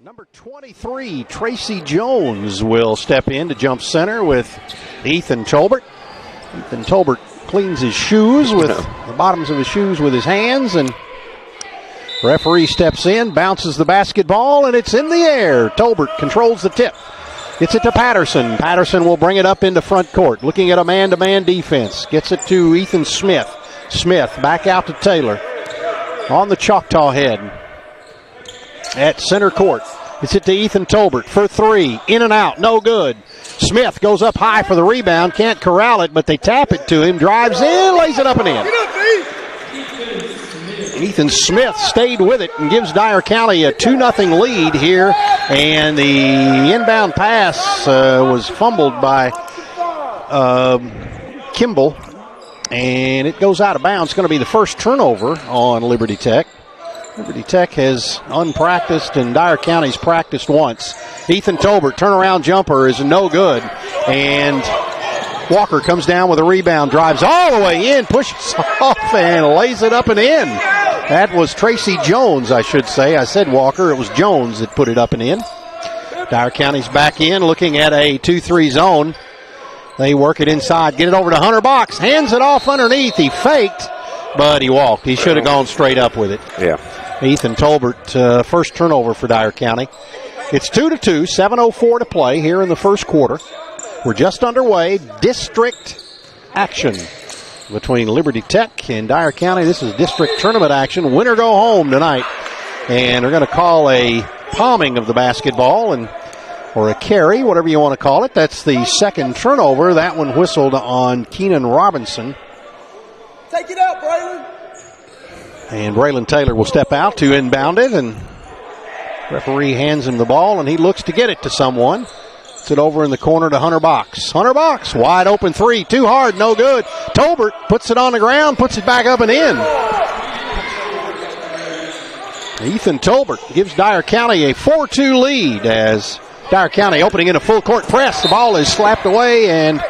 Number 23, Tracy Jones, will step in to jump center with Ethan Tolbert. Ethan Tolbert cleans his shoes with the bottoms of his shoes with his hands, and referee steps in, bounces the basketball, and it's in the air. Tolbert controls the tip. Gets it to Patterson. Patterson will bring it up into front court, looking at a man-to-man defense. Gets it to Ethan Smith. Smith back out to Taylor on the Choctaw head at center court. It's it to Ethan Tolbert for three. In and out. No good. Smith goes up high for the rebound. Can't corral it, but they tap it to him. Drives in, lays it up and in. Ethan Smith stayed with it and gives Dyer County a 2-0 lead here. And the inbound pass was fumbled by Kimball. And it goes out of bounds. It's going to be the first turnover on Liberty Tech. Liberty Tech has unpracticed, and Dyer County's practiced once. Ethan Tolbert, turnaround jumper is no good. And Walker comes down with a rebound, drives all the way in, pushes off, and lays it up and in. That was Tracy Jones, I should say. I said Walker. It was Jones that put it up and in. Dyer County's back in, looking at a 2-3 zone. They work it inside, get it over to Hunter Box, hands it off underneath. He faked, but he walked. He should have gone straight up with it. Yeah. Ethan Tolbert, first turnover for Dyer County. It's 2-2, 7:04 to play here in the first quarter. We're just underway. District action between Liberty Tech and Dyer County. This is district tournament action. Winner go home tonight. And they're going to call a palming of the basketball or a carry, whatever you want to call it. That's the second turnover. That one whistled on Keenan Robinson. Take it out, Braylon. And Braylon Taylor will step out to inbound it, and referee hands him the ball, and he looks to get it to someone. It's it over in the corner to Hunter Box. Hunter Box, wide open three, too hard, no good. Tolbert puts it on the ground, puts it back up and in. Ethan Tolbert gives Dyer County a 4-2 lead as Dyer County opening in a full court press. The ball is slapped away, and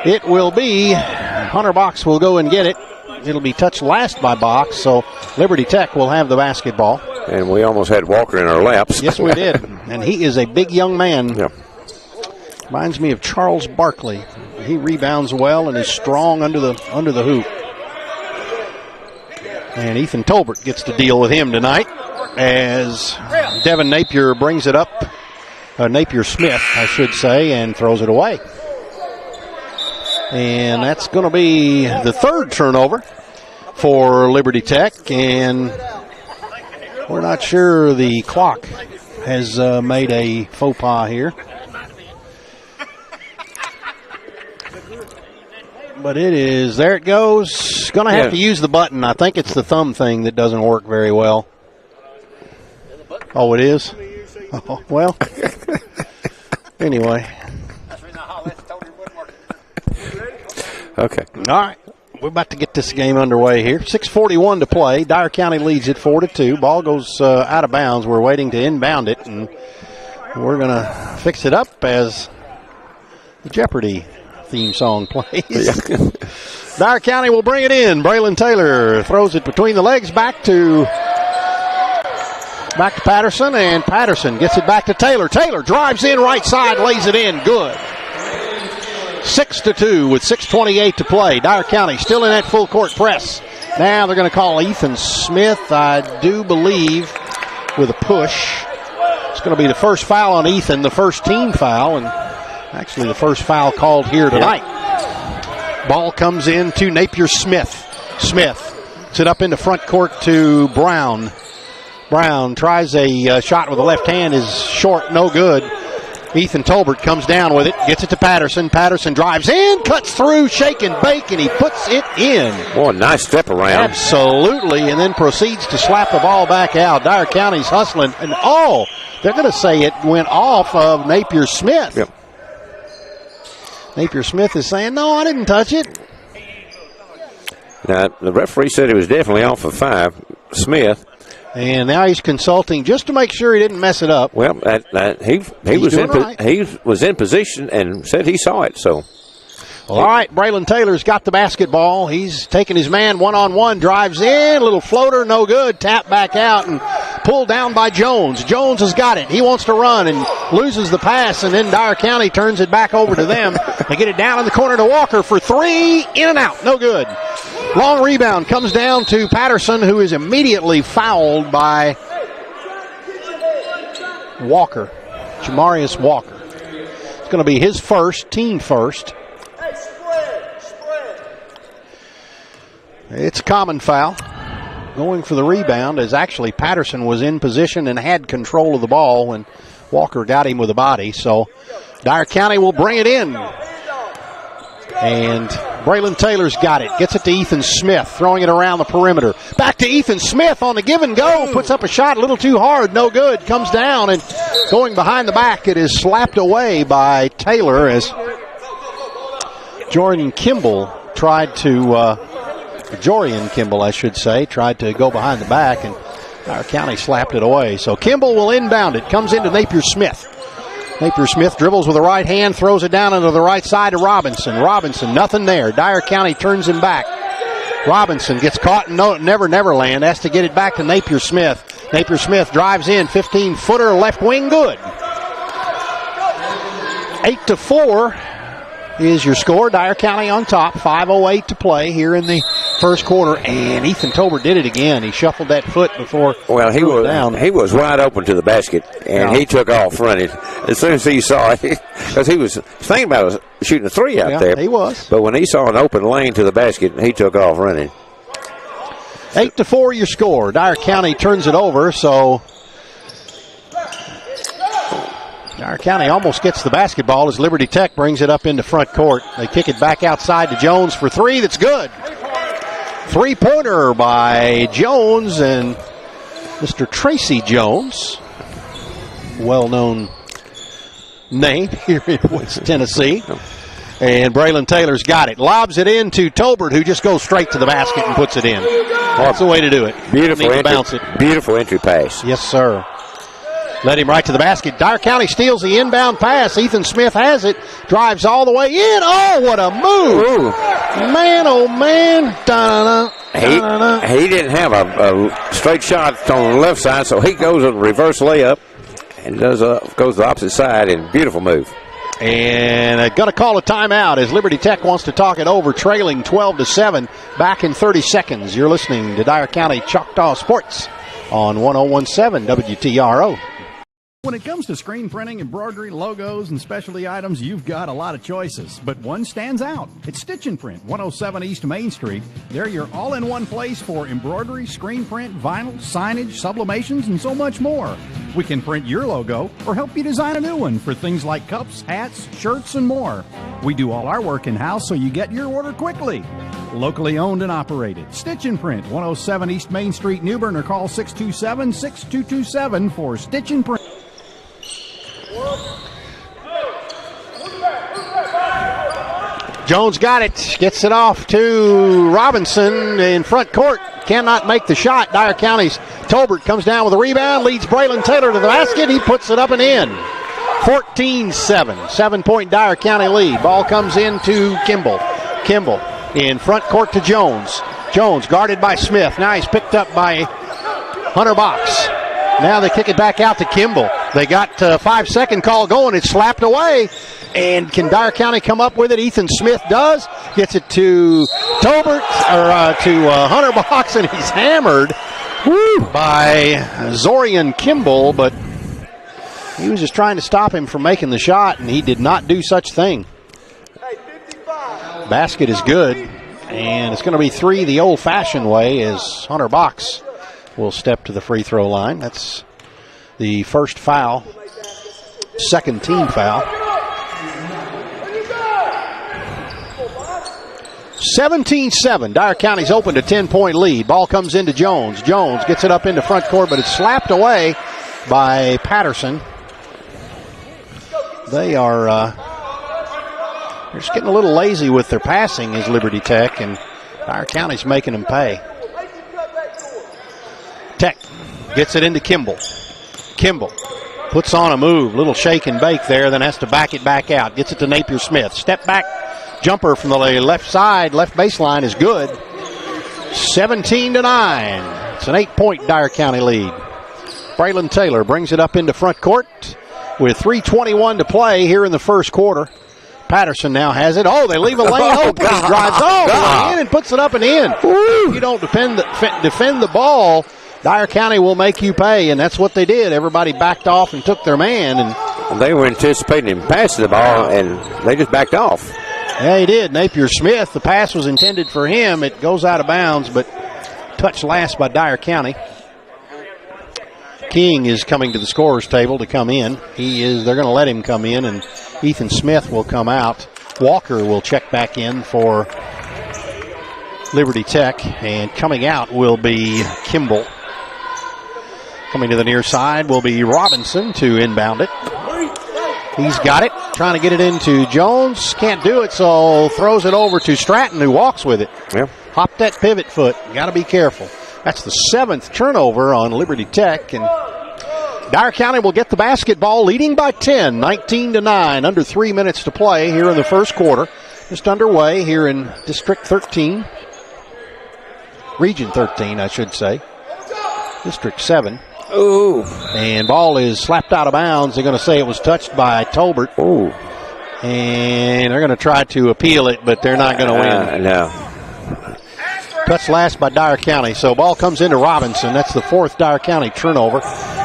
it will be Hunter Box will go and get it. It'll be touched last by Box, so Liberty Tech will have the basketball. And we almost had Walker in our laps. Yes, we did. And he is a big young man. Yeah. Reminds me of Charles Barkley. He rebounds well and is strong under the hoop. And Ethan Tolbert gets to deal with him tonight as Devin Napier brings it up. Napier Smith, I should say, and throws it away. And that's going to be the third turnover for Liberty Tech. And we're not sure the clock has made a faux pas here. But it is, there it goes. Going to have to use the button. I think it's the thumb thing that doesn't work very well. Oh, it is? Oh, well. Anyway. Okay. All right. We're about to get this game underway here. 6:41 to play. Dyer County leads it 4-2. Ball goes out of bounds. We're waiting to inbound it, and we're going to fix it up as the Jeopardy theme song plays. Dyer County will bring it in. Braylon Taylor throws it between the legs back to Patterson, and Patterson gets it back to Taylor. Taylor drives in right side, lays it in. Good. 6-2 with 6:28 to play. Dyer County still in that full court press. Now they're going to call Ethan Smith, I do believe, with a push. It's going to be the first foul on Ethan, the first team foul, and actually the first foul called here tonight. Ball comes in to Napier Smith. Smith puts it up into front court to Brown. Brown tries a shot with the left hand, is short, no good. Ethan Tolbert comes down with it, gets it to Patterson. Patterson drives in, cuts through, shake and bake, and he puts it in. Boy, nice step around. Absolutely, and then proceeds to slap the ball back out. Dyer County's hustling, and they're going to say it went off of Napier Smith. Yep. Napier Smith is saying, no, I didn't touch it. Now, the referee said it was definitely off of 5, Smith. And now he's consulting just to make sure he didn't mess it up. Well, he was in position and said he saw it. So, all right, Braylon Taylor's got the basketball. He's taking his man one-on-one, drives in, little floater, no good. Tap back out, and pulled down by Jones. Jones has got it. He wants to run and loses the pass, and then Dyer County turns it back over to them. They get it down in the corner to Walker for three. In and out. No good. Long rebound comes down to Patterson, who is immediately fouled by Walker. Jamarius Walker. It's going to be his first, team first. It's a common foul. Going for the rebound as actually Patterson was in position and had control of the ball when Walker got him with a body. So Dyer County will bring it in. And Braylon Taylor's got it. Gets it to Ethan Smith, throwing it around the perimeter. Back to Ethan Smith on the give and go. Puts up a shot a little too hard. No good. Comes down and going behind the back. It is slapped away by Taylor as Jorian Kimball, I should say, tried to go behind the back, and Dyer County slapped it away. So Kimball will inbound it. Comes into Napier Smith. Napier Smith dribbles with the right hand, throws it down into the right side to Robinson. Robinson, nothing there. Dyer County turns him back. Robinson gets caught in Neverland, has to get it back to Napier Smith. Napier Smith drives in, 15-footer, left wing, good. 8-4 is your score. Dyer County on top, 5:08 to play here in the first quarter, and Ethan Tolbert did it again. He shuffled that foot before. Well, he was wide open to the basket, and he took off running as soon as he saw it, because he was thinking about shooting a three out there. He was, but when he saw an open lane to the basket, he took off running. 8-4 your score. Dyer County turns it over, so Dyer County almost gets the basketball as Liberty Tech brings it up into front court. They kick it back outside to Jones for three. That's good. Three-pointer by Jones, and Mr. Tracy Jones, well-known name here in West Tennessee. And Braylon Taylor's got it. Lobs it in to Tolbert, who just goes straight to the basket and puts it in. That's the way to do it. Beautiful entry pass. Yes, sir. Led him right to the basket. Dyer County steals the inbound pass. Ethan Smith has it. Drives all the way in. Oh, what a move. Ooh. Man, oh, man. Da-da-da. He didn't have a straight shot on the left side, so he goes a reverse layup and goes the opposite side, and beautiful move. And they're going to call a timeout as Liberty Tech wants to talk it over, trailing 12-7, back in 30 seconds. You're listening to Dyer County Choctaw Sports on 1017 WTRO. When it comes to screen printing, embroidery, logos, and specialty items, you've got a lot of choices, but one stands out. It's Stitch and Print, 107 East Main Street. They're your all-in-one place for embroidery, screen print, vinyl, signage, sublimations, and so much more. We can print your logo or help you design a new one for things like cups, hats, shirts, and more. We do all our work in-house so you get your order quickly. Locally owned and operated. Stitch and Print, 107 East Main Street, New Bern, or call 627-6227 for Stitch and Print. Jones got it, gets it off to Robinson in front court, cannot make the shot. Dyer County's Tolbert comes down with a rebound, leads Braylon Taylor to the basket, he puts it up and in. 14-7, 7-point Dyer County lead. Ball comes into Kimball. Kimball in front court to Jones. Jones guarded by Smith, now he's picked up by Hunter Box. Now they kick it back out to Kimball. They got a 5-second call going. It's slapped away. And can Dyer County come up with it? Ethan Smith does. Gets it to Tolbert, or to Hunter Box, and he's hammered by Zorian Kimball. But he was just trying to stop him from making the shot, and he did not do such thing. Basket is good. And it's going to be three the old-fashioned way as Hunter Box will step to the free throw line. That's the first foul, second team foul. 17-7. Dyer County's opened a 10-point lead. Ball comes into Jones. Jones gets it up into front court, but it's slapped away by Patterson. They are they're just getting a little lazy with their passing as Liberty Tech, and Dyer County's making them pay. Tech gets it into Kimball. Kimball puts on a move, little shake and bake there, then has to back it back out. Gets it to Napier Smith. Step back jumper from the left side, left baseline is good. 17-9. It's an 8-point Dyer County lead. Braylon Taylor brings it up into front court with 3:21 to play here in the first quarter. Patterson now has it. Oh, they leave a lane open. He drives all the way in and puts it up and in. If you don't defend the ball, Dyer County will make you pay, and that's what they did. Everybody backed off and took their man. And they were anticipating him passing the ball, and they just backed off. Yeah, he did. Napier Smith, the pass was intended for him. It goes out of bounds, but touched last by Dyer County. King is coming to the scorer's table to come in. They're going to let him come in, and Ethan Smith will come out. Walker will check back in for Liberty Tech, and coming out will be Kimball. Coming to the near side will be Robinson to inbound it. He's got it, trying to get it into Jones. Can't do it, so throws it over to Stratton, who walks with it. Yep. Hop that pivot foot. Got to be careful. That's the 7th turnover on Liberty Tech, and Dyer County will get the basketball, leading by 10, 19-9, under 3 minutes to play here in the first quarter. Just underway here in District 13. Region 13, I should say. District 7. Ooh. And ball is slapped out of bounds. They're going to say it was touched by Tolbert. Ooh. And they're going to try to appeal it, but they're not going to win. No. Touched last by Dyer County. So ball comes into Robinson. That's the 4th Dyer County turnover.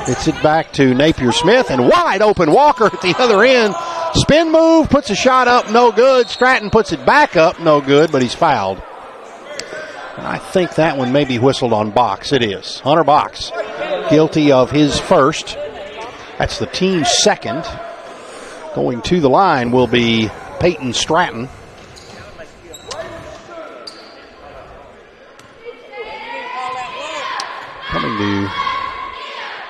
It's it back to Napier Smith, and wide open Walker at the other end. Spin move, puts a shot up, no good. Stratton puts it back up, no good, but he's fouled. And I think that one may be whistled on Box. It is. Hunter Box, guilty of his first. That's the team's second. Going to the line will be Peyton Stratton. Coming to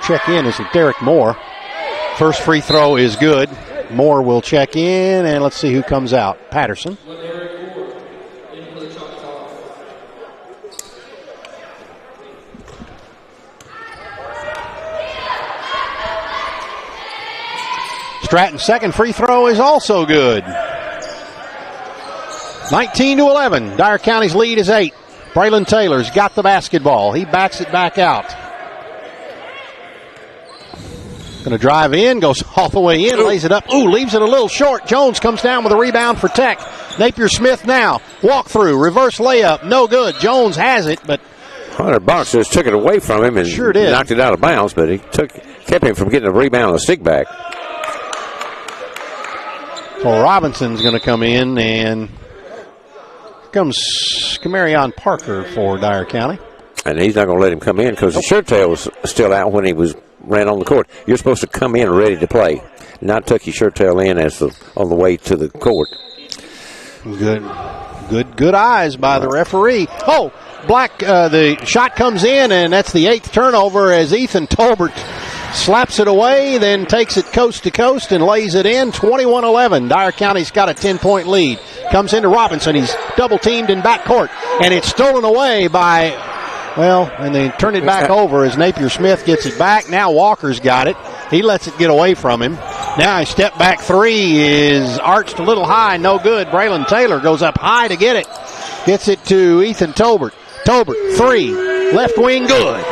check in is Derek Moore. First free throw is good. Moore will check in, and let's see who comes out. Patterson. Stratton's second free throw is also good. 19-11. Dyer County's lead is 8. Braylon Taylor's got the basketball. He backs it back out. Going to drive in, goes all the way in, lays it up. Ooh, leaves it a little short. Jones comes down with a rebound for Tech. Napier Smith now. Walk through, reverse layup, no good. Jones has it, but Hunter Box just took it away from him and sure did. Knocked it out of bounds, but he kept him from getting a rebound on the stick back. So Robinson's going to come in, and comes Camarion Parker for Dyer County. And he's not going to let him come in because the shirt tail was still out when he ran on the court. You're supposed to come in ready to play, not tuck your shirt tail in on the way to the court. Good eyes by the referee. Oh, the shot comes in, and that's the 8th turnover as Ethan Tolbert slaps it away, then takes it coast to coast and lays it in. 21-11. Dyer County's got a 10-point lead. Comes into Robinson. He's double-teamed in backcourt, and it's stolen away by, and they turn it back over as Napier Smith gets it back. Now Walker's got it. He lets it get away from him. Now a step back three is arched a little high, no good. Braylon Taylor goes up high to get it. Gets it to Ethan Tolbert. Tolbert, 3, left wing, good.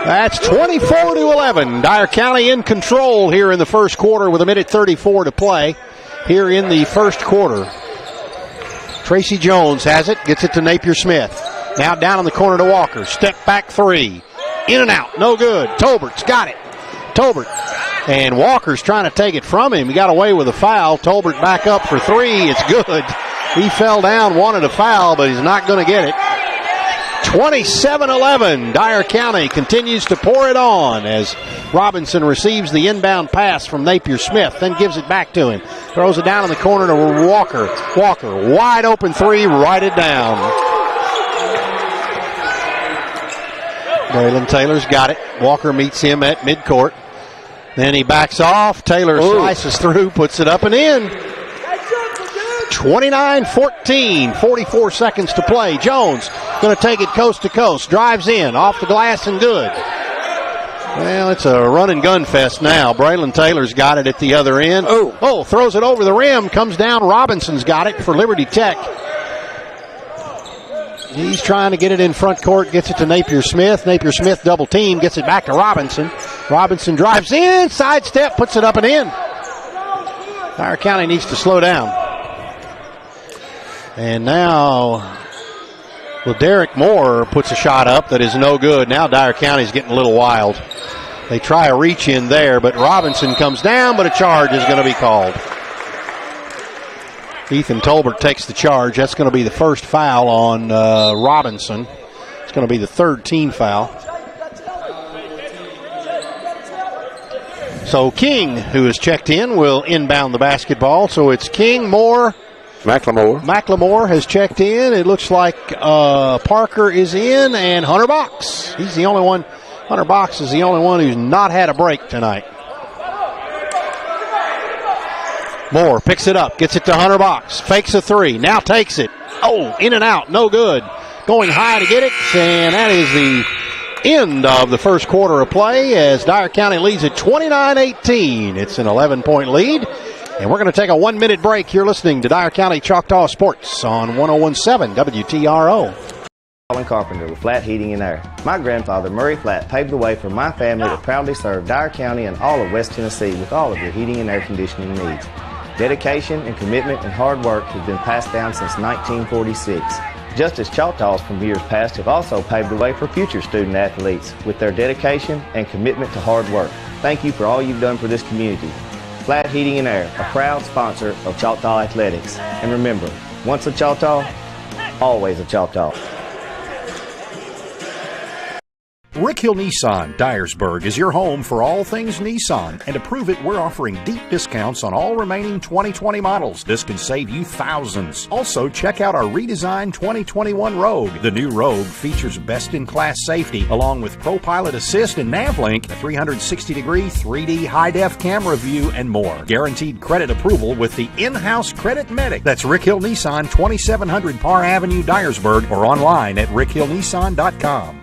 That's 24-11. Dyer County in control here in the first quarter with 1:34 to play here in the first quarter. Tracy Jones has it, gets it to Napier Smith. Now down in the corner to Walker. Step back 3. In and out, no good. Tolbert's got it. Tolbert. And Walker's trying to take it from him. He got away with a foul. Tolbert back up for 3. It's good. He fell down, wanted a foul, but he's not going to get it. 27-11. Dyer County continues to pour it on as Robinson receives the inbound pass from Napier Smith, then gives it back to him. Throws it down in the corner to Walker. Walker, wide open 3, write it down. Braylon Taylor's got it. Walker meets him at midcourt. Then he backs off. Taylor slices through, puts it up and in. 29-14, 44 seconds to play. Jones going to take it coast to coast. Drives in, off the glass and good. Well, it's a run and gun fest now. Braylon Taylor's got it at the other end. Throws it over the rim, comes down. Robinson's got it for Liberty Tech. He's trying to get it in front court, gets it to Napier Smith. Napier Smith double team, gets it back to Robinson. Robinson drives in, sidestep, puts it up and in. Dyer County needs to slow down. And now, Derek Moore puts a shot up that is no good. Now Dyer County's getting a little wild. They try a reach in there, but Robinson comes down, but a charge is going to be called. Ethan Tolbert takes the charge. That's going to be the first foul on Robinson. It's going to be the third team foul. So King, who has checked in, will inbound the basketball. So it's King, Moore. McLemore has checked in. It looks like Parker is in, and Hunter Box. He's the only one. Hunter Box is the only one who's not had a break tonight. Moore picks it up, gets it to Hunter Box, fakes a three, now takes it. Oh, in and out, no good. Going high to get it, and that is the end of the first quarter of play as Dyer County leads at 29-18. It's an 11-point lead, and we're going to take a 1-minute break. You're listening to Dyer County Choctaw Sports on 101.7 WTRO. Carpenter with Flat Heating and Air. My grandfather, Murray Flat, paved the way for my family to proudly serve Dyer County and all of West Tennessee with all of your heating and air conditioning needs. Dedication and commitment and hard work have been passed down since 1946. Just as Choctaws from years past have also paved the way for future student athletes with their dedication and commitment to hard work. Thank you for all you've done for this community. Flat Heating and Air, a proud sponsor of Choctaw Athletics. And remember, once a Choctaw, always a Choctaw. Rick Hill Nissan, Dyersburg, is your home for all things Nissan. And to prove it, we're offering deep discounts on all remaining 2020 models. This can save you thousands. Also, check out our redesigned 2021 Rogue. The new Rogue features best-in-class safety, along with ProPilot Assist and NavLink, a 360-degree 3D high-def camera view, and more. Guaranteed credit approval with the in-house Credit Medic. That's Rick Hill Nissan, 2700 Parr Avenue, Dyersburg, or online at rickhillnissan.com.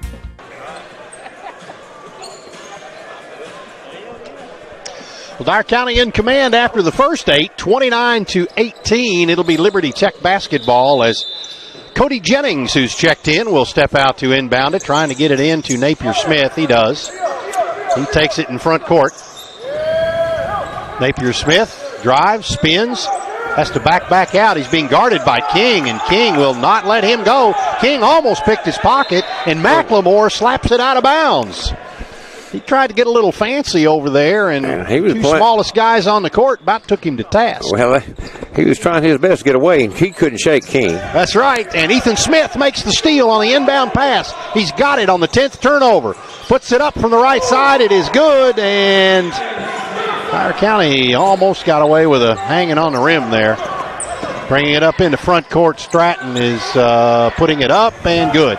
Well, Dyer County in command after the first 8, 29-18. It'll be Liberty Tech basketball as Cody Jennings, who's checked in, will step out to inbound it, trying to get it in to Napier Smith. He does. He takes it in front court. Napier Smith drives, spins, has to back out. He's being guarded by King, and King will not let him go. King almost picked his pocket, and McLemore slaps it out of bounds. He tried to get a little fancy over there, and he was two smallest guys on the court about took him to task. Well, he was trying his best to get away, and he couldn't shake King. That's right, and Ethan Smith makes the steal on the inbound pass. He's got it on the 10th turnover. Puts it up from the right side. It is good, and Dyer County almost got away with a hanging on the rim there. Bringing it up into front court. Stratton is putting it up, and good.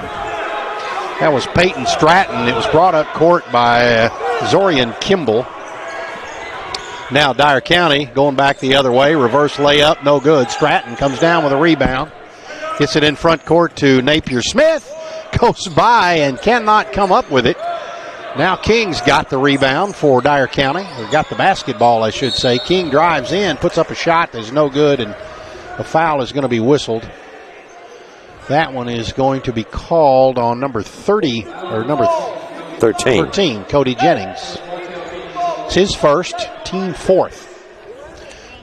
That was Peyton Stratton. It was brought up court by Zorian Kimball. Now Dyer County going back the other way. Reverse layup, no good. Stratton comes down with a rebound. Gets it in front court to Napier Smith. Goes by and cannot come up with it. Now King's got the rebound for Dyer County. Or got the basketball, I should say. King drives in, puts up a shot that's no good, and a foul is going to be whistled. That one is going to be called on number 30, or number 13, Cody Jennings. It's his first, team fourth.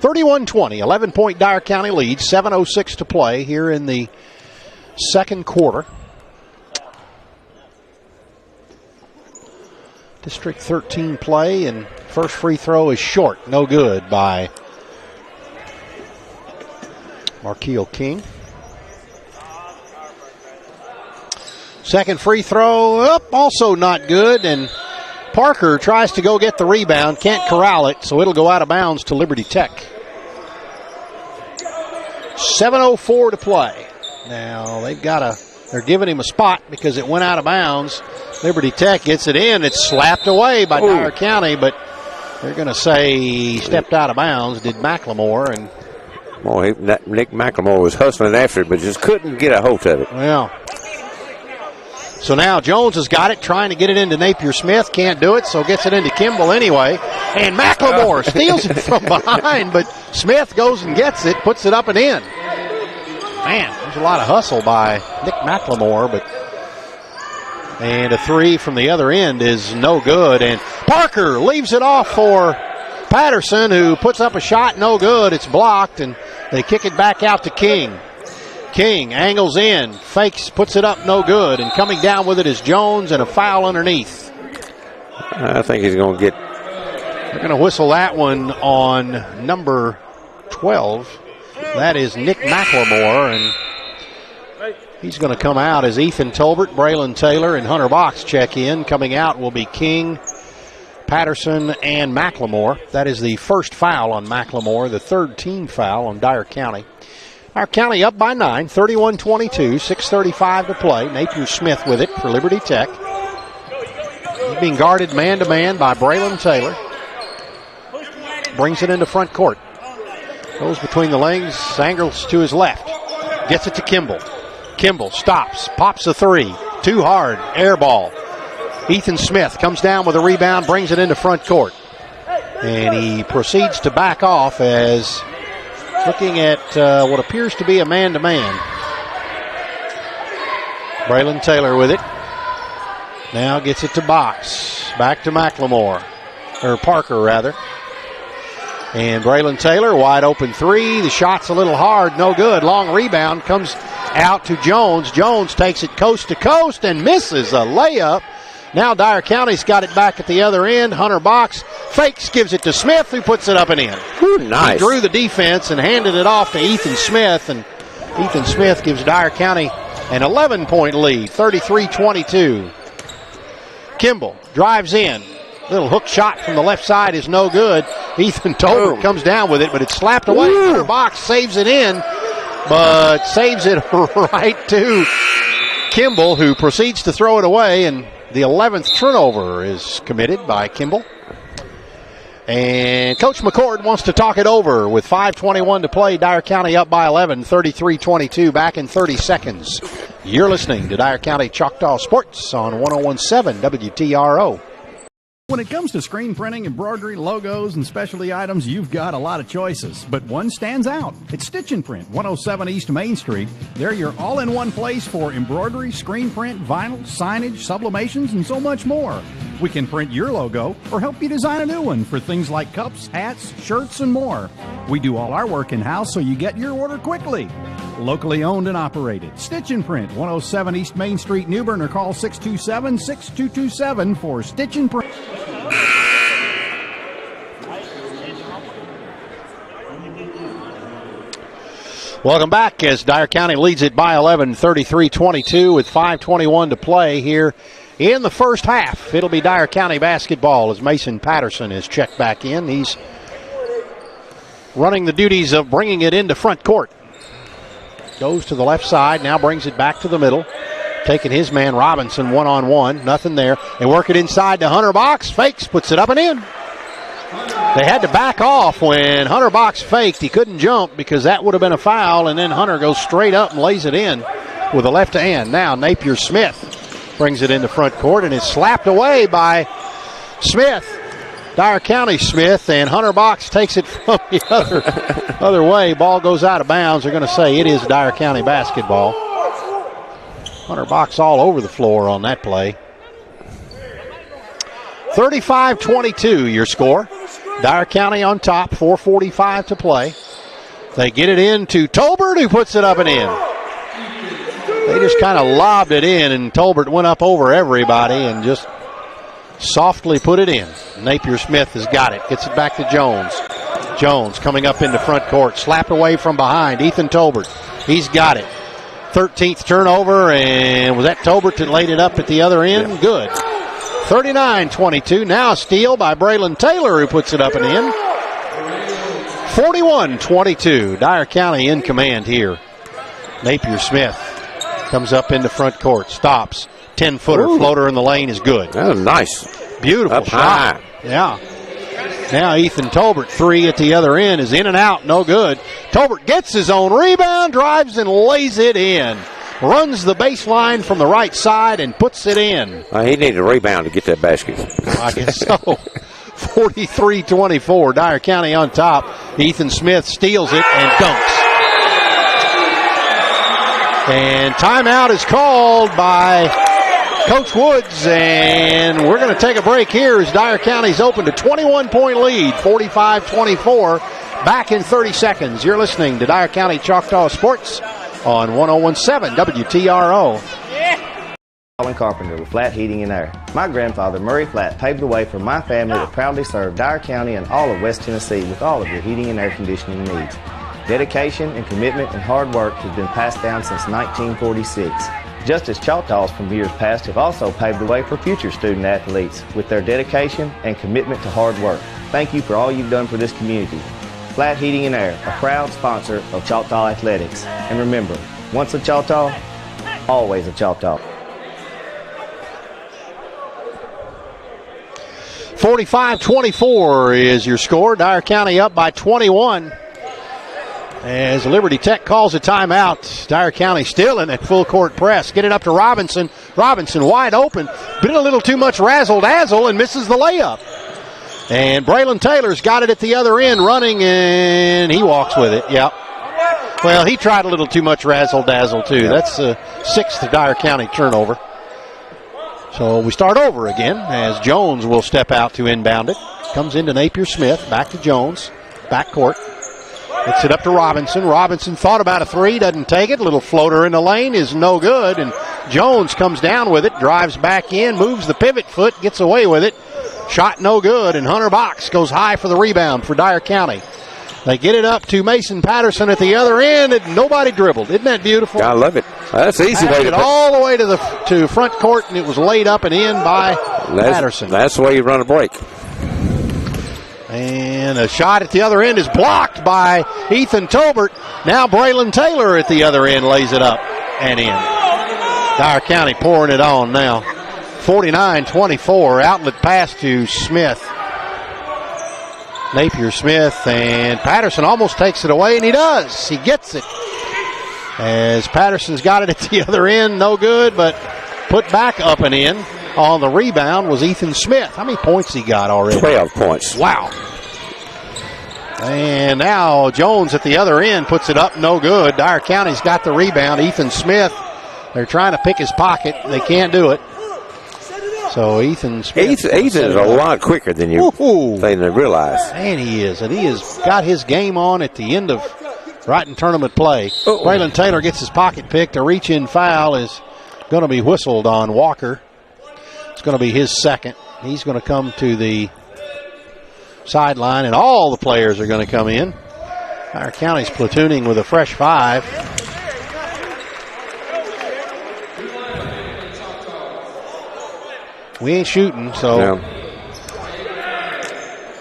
31-20, 11-point Dyer County lead, 7:06 to play here in the second quarter. District 13 play, and first free throw is short, no good by Markeel King. Second free throw up, also not good, and Parker tries to go get the rebound, can't corral it, so it'll go out of bounds to Liberty Tech. 7:04 to play. Now they're giving him a spot because it went out of bounds. Liberty Tech gets it in, it's slapped away by Dyer County, but they're going to say he stepped out of bounds, did McLemore, and Nick McLemore was hustling after it, but just couldn't get a hold of it. Well, so now Jones has got it, trying to get it into Napier Smith. Can't do it, so gets it into Kimball anyway. And McLemore steals it from behind, but Smith goes and gets it, puts it up and in. Man, there's a lot of hustle by Nick McLemore, and a three from the other end is no good. And Parker leaves it off for Patterson, who puts up a shot, no good. It's blocked, and they kick it back out to King. King angles in, fakes, puts it up, no good. And coming down with it is Jones, and a foul underneath. I think he's going to get... They're going to whistle that one on number 12. That is Nick McLemore, and he's going to come out as Ethan Tolbert, Braylon Taylor, and Hunter Box check in. Coming out will be King, Patterson, and McLemore. That is the first foul on McLemore, the third team foul on Dyer County. Dyer County up by 9, 31-22, 6:35 to play. Napier Smith with it for Liberty Tech. He's being guarded man-to-man by Braylon Taylor. Brings it into front court. Goes between the legs, angles to his left. Gets it to Kimball. Kimball stops, pops a three. Too hard, air ball. Ethan Smith comes down with a rebound, brings it into front court. And he proceeds to back off as looking at what appears to be a man-to-man. Braylon Taylor with it. Now gets it to Box. Back to McLemore. Or Parker, rather. And Braylon Taylor, wide open three. The shot's a little hard, no good. Long rebound comes out to Jones. Jones takes it coast to coast and misses a layup. Now Dyer County's got it back at the other end. Hunter Box fakes, gives it to Smith, who puts it up and in. Ooh, nice. He drew the defense and handed it off to Ethan Smith, and Ethan Smith gives Dyer County an 11-point lead, 33-22. Kimball drives in. Little hook shot from the left side is no good. Ethan Tolbert comes down with it, but it's slapped away. Hunter Box saves it in, but saves it right to Kimball, who proceeds to throw it away, and the 11th turnover is committed by Kimball. And Coach McCord wants to talk it over with 5:21 to play. Dyer County up by 11, 33-22, back in 30 seconds. You're listening to Dyer County Choctaw Sports on 101.7 WTRO. When it comes to screen printing, embroidery, logos, and specialty items, you've got a lot of choices, but one stands out. It's Stitch and Print, 107 East Main Street. They're your all-in-one place for embroidery, screen print, vinyl, signage, sublimations, and so much more. We can print your logo or help you design a new one for things like cups, hats, shirts, and more. We do all our work in-house so you get your order quickly. Locally owned and operated. Stitch and Print, 107 East Main Street, New Bern, or call 627-6227 for Stitch and Print. Welcome back as Dyer County leads it by 11, 33-22 with 5:21 to play here in the first half. It'll be Dyer County basketball as Mason Patterson is checked back in. He's running the duties of bringing it into front court. Goes to the left side, now brings it back to the middle. Taking his man Robinson one-on-one, nothing there. They work it inside to Hunter Box, fakes, puts it up and in. They had to back off when Hunter Box faked. He couldn't jump because that would have been a foul, and then Hunter goes straight up and lays it in with a left hand. Now Napier Smith brings it into front court, and it's slapped away by Smith. Dyer County Smith, and Hunter Box takes it from the other way. Ball goes out of bounds. They're going to say it is Dyer County basketball. Hunter Box all over the floor on that play. 35-22 your score. Dyer County on top, 4:45 to play. They get it in to Tolbert, who puts it up and in. They just kind of lobbed it in, and Tolbert went up over everybody and just softly put it in. Napier Smith has got it. Gets it back to Jones. Jones coming up into front court. Slapped away from behind. Ethan Tolbert. He's got it. 13th turnover, and was that Tolbert that laid it up at the other end? Yeah. Good. 39-22. Now a steal by Braylon Taylor, who puts it up and in. 41-22. Dyer County in command here. Napier Smith comes up into front court. Stops. 10-footer floater in the lane is good. That was nice. Beautiful up shot. High. Yeah. Now Ethan Tolbert, three at the other end, is in and out, no good. Tolbert gets his own rebound, drives and lays it in. Runs the baseline from the right side and puts it in. He needed a rebound to get that basket. I guess so. 43-24, Dyer County on top. Ethan Smith steals it and dunks. And timeout is called by Coach Woods, and we're going to take a break here as Dyer County's opened a 21-point lead, 45-24, back in 30 seconds. You're listening to Dyer County Choctaw Sports on 101.7 WTRO. Alvin Carpenter with Flat Heating and Air. My grandfather, Murray Flat, paved the way for my family to proudly serve Dyer County and all of West Tennessee with all of your heating and air conditioning needs. Dedication and commitment and hard work has been passed down since 1946. Just as Choctaws from years past have also paved the way for future student athletes with their dedication and commitment to hard work. Thank you for all you've done for this community. Flat Heating and Air, a proud sponsor of Choctaw Athletics. And remember, once a Choctaw, always a Choctaw. 45-24 is your score. Dyer County up by 21. As Liberty Tech calls a timeout, Dyer County still in that full court press. Get it up to Robinson. Robinson wide open. Been a little too much razzle-dazzle and misses the layup. And Braylon Taylor's got it at the other end running, and he walks with it. Yep. Well, he tried a little too much razzle-dazzle, too. Yep. That's the sixth Dyer County turnover. So we start over again as Jones will step out to inbound it. Comes into Napier Smith. Back to Jones. Back court. Gets it up to Robinson. Robinson thought about a three, doesn't take it. Little floater in the lane is no good, and Jones comes down with it, drives back in, moves the pivot foot, gets away with it. Shot no good, and Hunter Box goes high for the rebound for Dyer County. They get it up to Mason Patterson at the other end, and nobody dribbled. Isn't that beautiful? I love it. That's an easy way to it all the way to front court, and it was laid up and in by Patterson. That's the way you run a break. And a shot at the other end is blocked by Ethan Tolbert. Now Braylon Taylor at the other end lays it up and in. Dyer County pouring it on now. 49-24, outlet pass to Smith. Napier Smith, and Patterson almost takes it away, and he does. He gets it. As Patterson's got it at the other end, no good, but put back up and in. On the rebound was Ethan Smith. How many points he got already? 12 points. Wow. And now Jones at the other end puts it up, no good. Dyer County's got the rebound. Ethan Smith, they're trying to pick his pocket. They can't do it. So Ethan Smith. Ethan is a lot quicker than you realize. And he is. And he has got his game on at the end of right in tournament play. Braylon Taylor gets his pocket picked. A reach-in foul is going to be whistled on Walker. It's going to be his second. He's going to come to the sideline, and all the players are going to come in. Dyer County's platooning with a fresh five. We ain't shooting, so. No.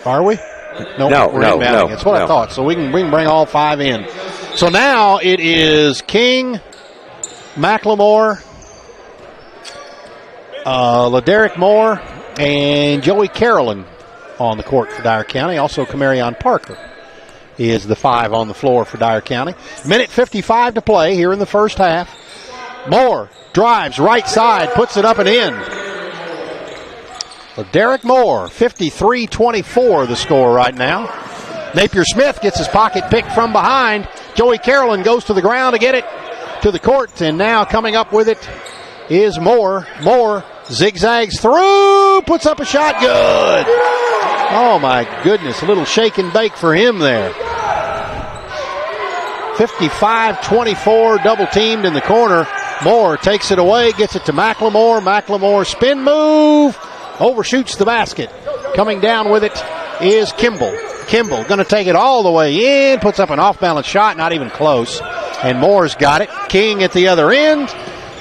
Are we? Nope, No, we're no, inbounding. no, That's what I no. thought. So we can bring all five in. So now it is King, McLemore, LaDerrick Moore, and Joey Carolyn on the court for Dyer County. Also, Camarion Parker is the five on the floor for Dyer County. Minute 55 to play here in the first half. Moore drives right side, puts it up and in. LaDerrick Moore, 53-24 the score right now. Napier Smith gets his pocket picked from behind. Joey Carolyn goes to the ground to get it to the court, and now coming up with it is Moore. Moore zigzags through, puts up a shot, good. Oh my goodness, a little shake and bake for him there. 55-24, double teamed in the corner. Moore takes it away, gets it to McLemore. McLemore spin move, overshoots the basket. Coming down with it is Kimball. Kimball going to take it all the way in, puts up an off-balance shot, not even close. And Moore's got it. King at the other end.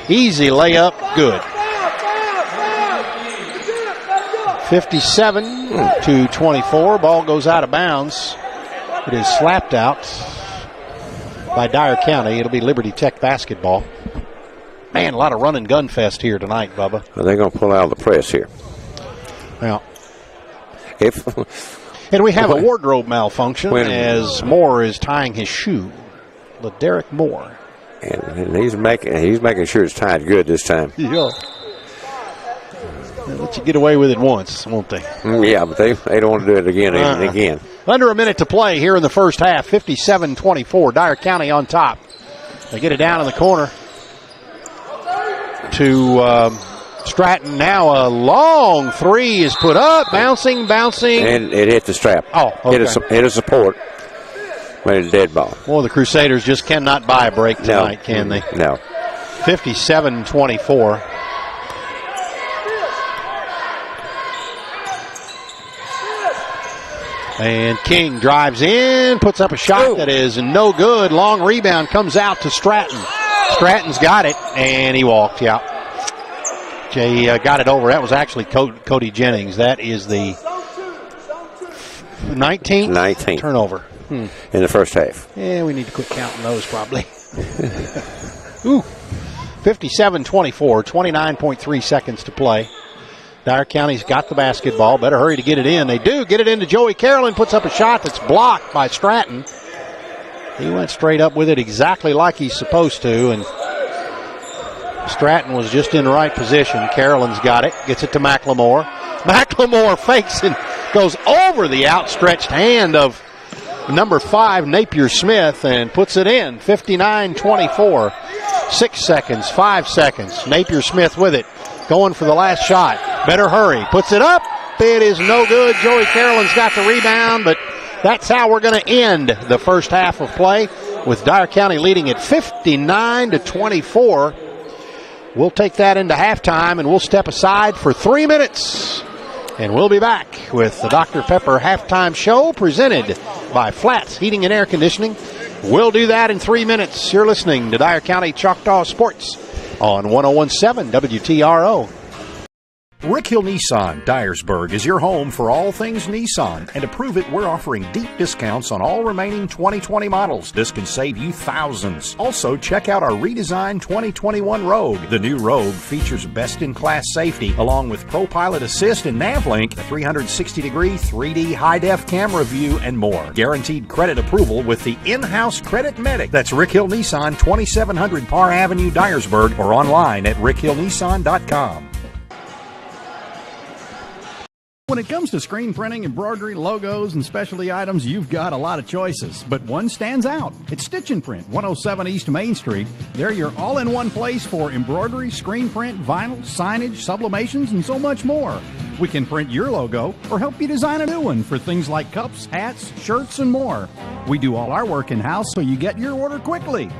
Easy layup, good. 57-24. Ball goes out of bounds. It is slapped out by Dyer County. It'll be Liberty Tech basketball. Man, a lot of run and gun fest here tonight, Bubba. Well, they're going to pull out of the press here. Well, and we have a wardrobe malfunction as Moore is tying his shoe. LaDerrick Moore. And he's making sure it's tied good this time. Yeah. They'll let you get away with it once, won't they? Yeah, but they don't want to do it again and again. Under a minute to play here in the first half. 57-24. Dyer County on top. They get it down in the corner. to Stratton. Now a long three is put up, bouncing. And it hit the strap. Oh, okay. Hit a support. Made a dead ball. Well, the Crusaders just cannot buy a break tonight, can they? No. 57-24. And King drives in, puts up a shot that is no good. Long rebound comes out to Stratton. Stratton's got it, and he walked. Yeah. Jay got it over. That was actually Cody Jennings. That is the 19th turnover. In the first half. Yeah, we need to quit counting those probably. Ooh. 57-24, 29.3 seconds to play. Dyer County's got the basketball. Better hurry to get it in. They do get it into Joey Carolyn. Puts up a shot that's blocked by Stratton. He went straight up with it exactly like he's supposed to, and Stratton was just in the right position. Carolyn's got it. Gets it to McLemore. McLemore fakes and goes over the outstretched hand of number 5, Napier Smith, and puts it in. 59-24. 6 seconds, 5 seconds. Napier Smith with it. Going for the last shot. Better hurry. Puts it up. It is no good. Joey Carolyn's got the rebound, but that's how we're going to end the first half of play, with Dyer County leading at 59-24. We'll take that into halftime, and we'll step aside for 3 minutes. And we'll be back with the Dr. Pepper halftime show presented by Flats Heating and Air Conditioning. We'll do that in 3 minutes. You're listening to Dyer County Choctaw Sports on 101.7 WTRO. Rick Hill Nissan, Dyersburg, is your home for all things Nissan. And to prove it, we're offering deep discounts on all remaining 2020 models. This can save you thousands. Also, check out our redesigned 2021 Rogue. The new Rogue features best-in-class safety, along with ProPilot Assist and NavLink, a 360-degree 3D high-def camera view, and more. Guaranteed credit approval with the in-house Credit Medic. That's Rick Hill Nissan, 2700 Parr Avenue, Dyersburg, or online at rickhillnissan.com. When it comes to screen printing, embroidery, logos, and specialty items, you've got a lot of choices, but one stands out. It's Stitch and Print, 107 East Main Street. They're your all-in-one place for embroidery, screen print, vinyl, signage, sublimations, and so much more. We can print your logo or help you design a new one for things like cups, hats, shirts, and more. We do all our work in-house so you get your order quickly.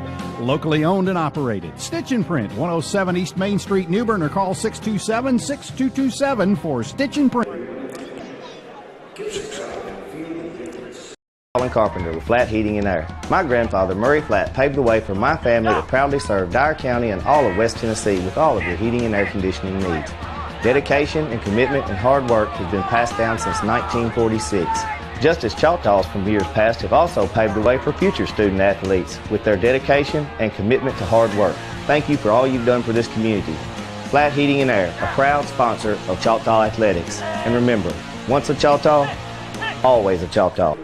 Locally owned and operated. Stitch and Print, 107 East Main Street, New Bern, or call 627-6227 for Stitch and Print. Carpenter with Flat Heating and Air. My grandfather, Murray Flat, paved the way for my family to proudly serve Dyer County and all of West Tennessee with all of your heating and air conditioning needs. Dedication and commitment and hard work have been passed down since 1946. Just as Choctaws from years past have also paved the way for future student athletes with their dedication and commitment to hard work. Thank you for all you've done for this community. Flat Heating and Air, a proud sponsor of Choctaw Athletics. And remember, once a Choctaw, always a Choctaw.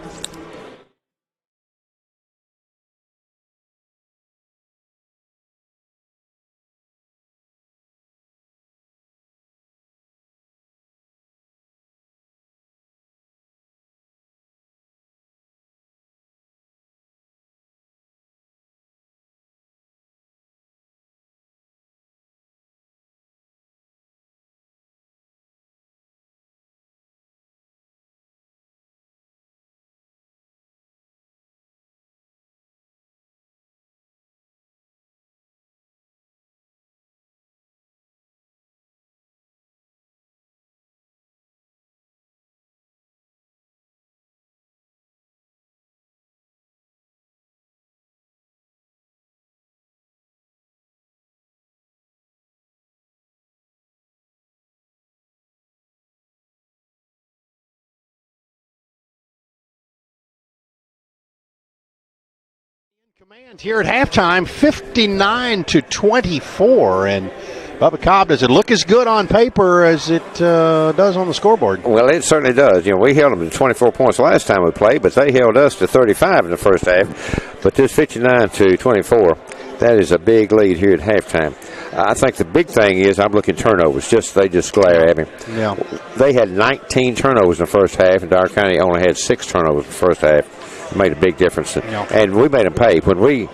Command here at halftime, 59-24, and Bubba Cobb, does it look as good on paper as it does on the scoreboard? Well, it certainly does. You know, we held them to 24 points last time we played, but they held us to 35 in the first half. But this 59-24, that is a big lead here at halftime. I think the big thing is I'm looking turnovers. They just glare at me. Yeah. They had 19 turnovers in the first half, and Dyer County only had 6 turnovers in the first half. It made a big difference. Yeah. And we made them pay. When we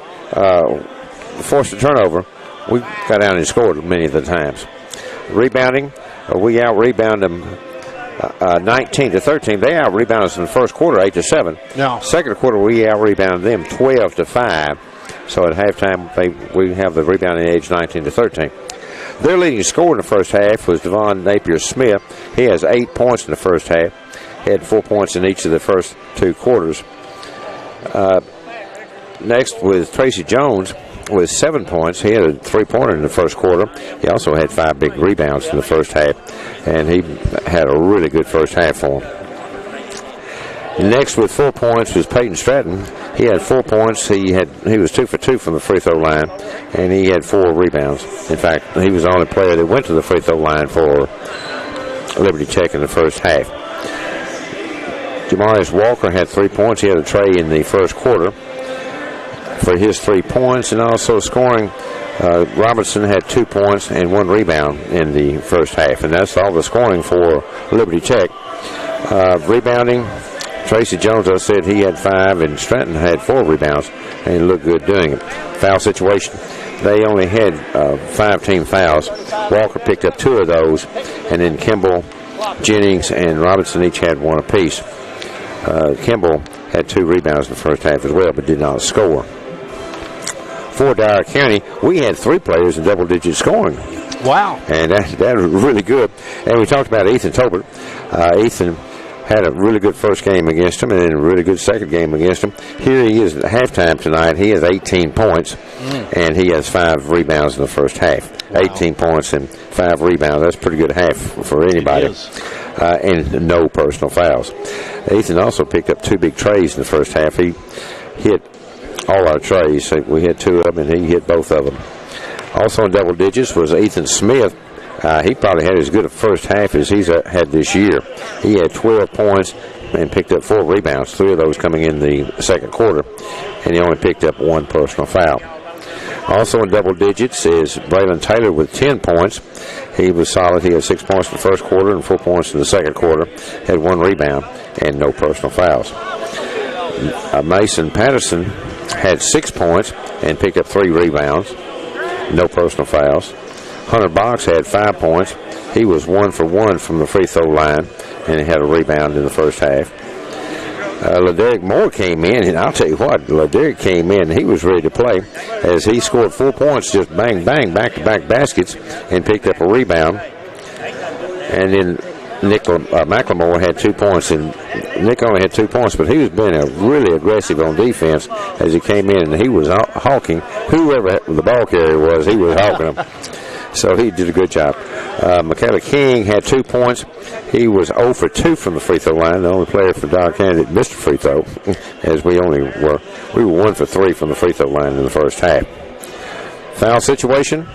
forced a turnover, we got out and scored many of the times. Rebounding, we out-rebound them 19-13. They out-rebounded us in the first quarter, 8-7. No. Second quarter, we out-rebounded them 12-5. So at halftime, we have the rebounding edge 19-13. Their leading scorer in the first half was Devon Napier-Smith. He has 8 points in the first half. He had 4 points in each of the first 2 quarters. Next was Tracy Jones with 7 points. He had a 3-pointer in the first quarter. He also had 5 big rebounds in the first half, and he had a really good first half for him. Next with 4 points was Peyton Stratton. He had 4 points. He was 2 for 2 from the free throw line, and he had 4 rebounds. In fact, he was the only player that went to the free throw line for Liberty Tech in the first half. Jamarius Walker had 3 points. He had a tray in the first quarter for his 3 points, and also scoring. Robertson had 2 points and 1 rebound in the first half, and that's all the scoring for Liberty Tech. Rebounding, Tracy Jones, I said he had 5, and Stratton had 4 rebounds, and he looked good doing it. Foul situation, they only had 5 team fouls. Walker picked up 2 of those, and then Kimball, Jennings, and Robinson each had 1 apiece. Kimball had 2 rebounds in the first half as well, but did not score. For Dyer County, we had 3 players in double-digit scoring. Wow. And that was really good. And we talked about Ethan Tolbert. Ethan had a really good first game against him and then a really good second game against him. Here he is at halftime tonight. He has 18 points, and he has 5 rebounds in the first half. Wow. 18 points and 5 rebounds. That's a pretty good half for anybody. And no personal fouls. Ethan also picked up 2 big trays in the first half. He hit all our trays. We had 2 of them, and he hit both of them. Also in double digits was Ethan Smith. He probably had as good a first half as he's had this year. He had 12 points and picked up 4 rebounds, 3 of those coming in the second quarter, and he only picked up 1 personal foul. Also in double digits is Braylon Taylor with 10 points. He was solid. He had 6 points in the first quarter and 4 points in the second quarter, had 1 rebound and no personal fouls. Mason Patterson had 6 points and picked up 3 rebounds, no personal fouls. Hunter Box had 5 points. He was 1 for 1 from the free throw line, and he had a rebound in the first half. LaDerrick Moore came in, and I'll tell you what, LaDerrick came in, he was ready to play, as he scored 4 points, just bang, bang, back-to-back baskets, and picked up a rebound. And then Nick McLemore had 2 points, and Nick only had 2 points, but he was being really aggressive on defense as he came in, and he was hawking. Whoever the ball carrier was, he was hawking them. So he did a good job. Michaela King had 2 points. He was 0 for 2 from the free throw line, the only player for Dyer County that missed a free throw, as we were 1 for 3 from the free throw line in the first half. Foul situation,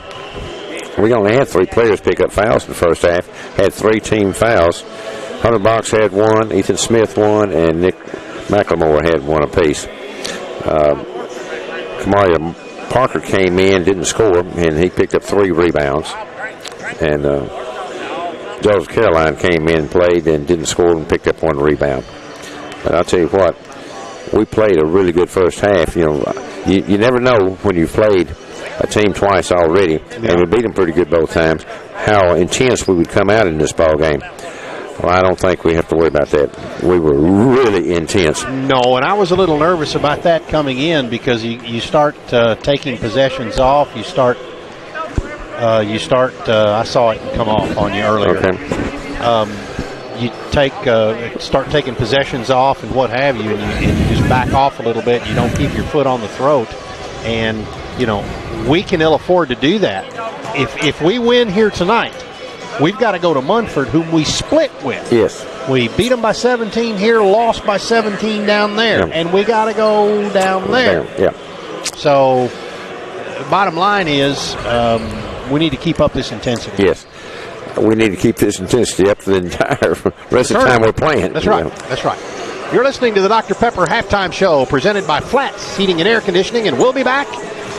we only had 3 players pick up fouls in the first half, had 3 team fouls. Hunter Box had 1, Ethan Smith 1, and Nick McLemore had 1 apiece. Kamaria Parker came in, didn't score, and he picked up 3 rebounds. And Joseph Caroline came in, played, and didn't score and picked up 1 rebound. But I'll tell you what, we played a really good first half. You know, you never know when you've played a team twice already, and we beat them pretty good both times, how intense we would come out in this ball game. Well, I don't think we have to worry about that. We were really intense. No, and I was a little nervous about that coming in because you start taking possessions off. I saw it come off on you earlier. Okay. You start taking possessions off and what have you, and you just back off a little bit. You don't keep your foot on the throat, and you know we can ill afford to do that. If we win here tonight, we've got to go to Munford, whom we split with. Yes. We beat them by 17 here, lost by 17 down there, and we got to go down there. Yeah. So, bottom line is, we need to keep up this intensity. Yes. We need to keep this intensity up for the entire rest of the time we're playing. That's right. That's right. You're listening to the Dr. Pepper Halftime Show presented by Flats Heating and Air Conditioning, and we'll be back.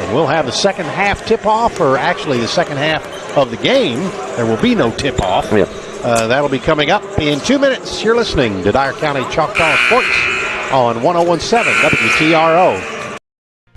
And we'll have the second half tip-off, or actually the second half of the game. There will be no tip-off. Yeah. That'll be coming up in 2 minutes. You're listening to Dyer County Choctaw Sports on 101.7 WTRO.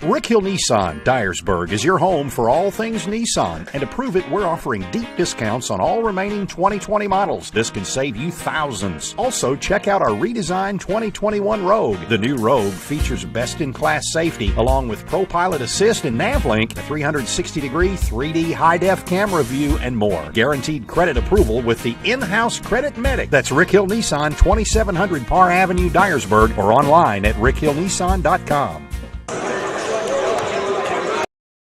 Rick Hill Nissan, Dyersburg is your home for all things Nissan, and to prove it, we're offering deep discounts on all remaining 2020 models. This can save you thousands. Also, check out our redesigned 2021 Rogue. The new Rogue features best-in-class safety, along with ProPilot Assist and NavLink, a 360-degree 3D high-def camera view, and more. Guaranteed credit approval with the in-house Credit Medic. That's Rick Hill Nissan, 2700 Parr Avenue, Dyersburg, or online at rickhillnissan.com.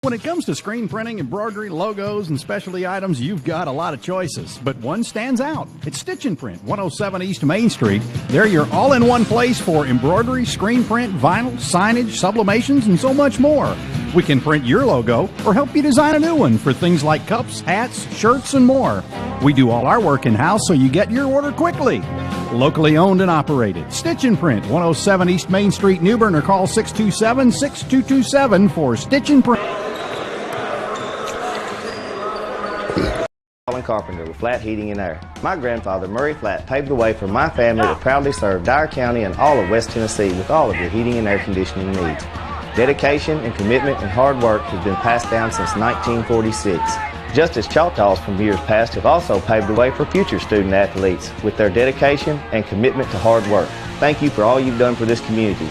When it comes to screen printing, embroidery, logos, and specialty items, you've got a lot of choices, but one stands out. It's Stitch and Print, 107 East Main Street. They're your all-in-one place for embroidery, screen print, vinyl, signage, sublimations, and so much more. We can print your logo or help you design a new one for things like cups, hats, shirts, and more. We do all our work in-house so you get your order quickly. Locally owned and operated. Stitch and Print, 107 East Main Street, New Bern, or call 627-6227 for Stitch and Print. Carpenter with Flat Heating and Air. My grandfather, Murray Flat, paved the way for my family to proudly serve Dyer County and all of West Tennessee with all of your heating and air conditioning needs. Dedication and commitment and hard work has been passed down since 1946. Just as Choctaws from years past have also paved the way for future student athletes with their dedication and commitment to hard work. Thank you for all you've done for this community.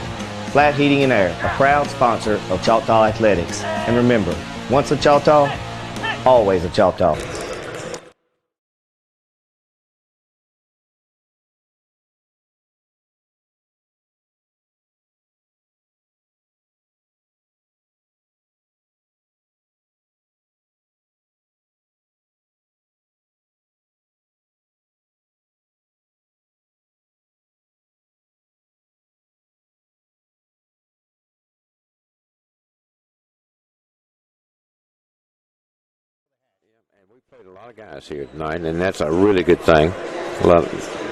Flat Heating and Air, a proud sponsor of Choctaw Athletics. And remember, once a Choctaw, always a Choctaw. We played a lot of guys here tonight, and that's a really good thing.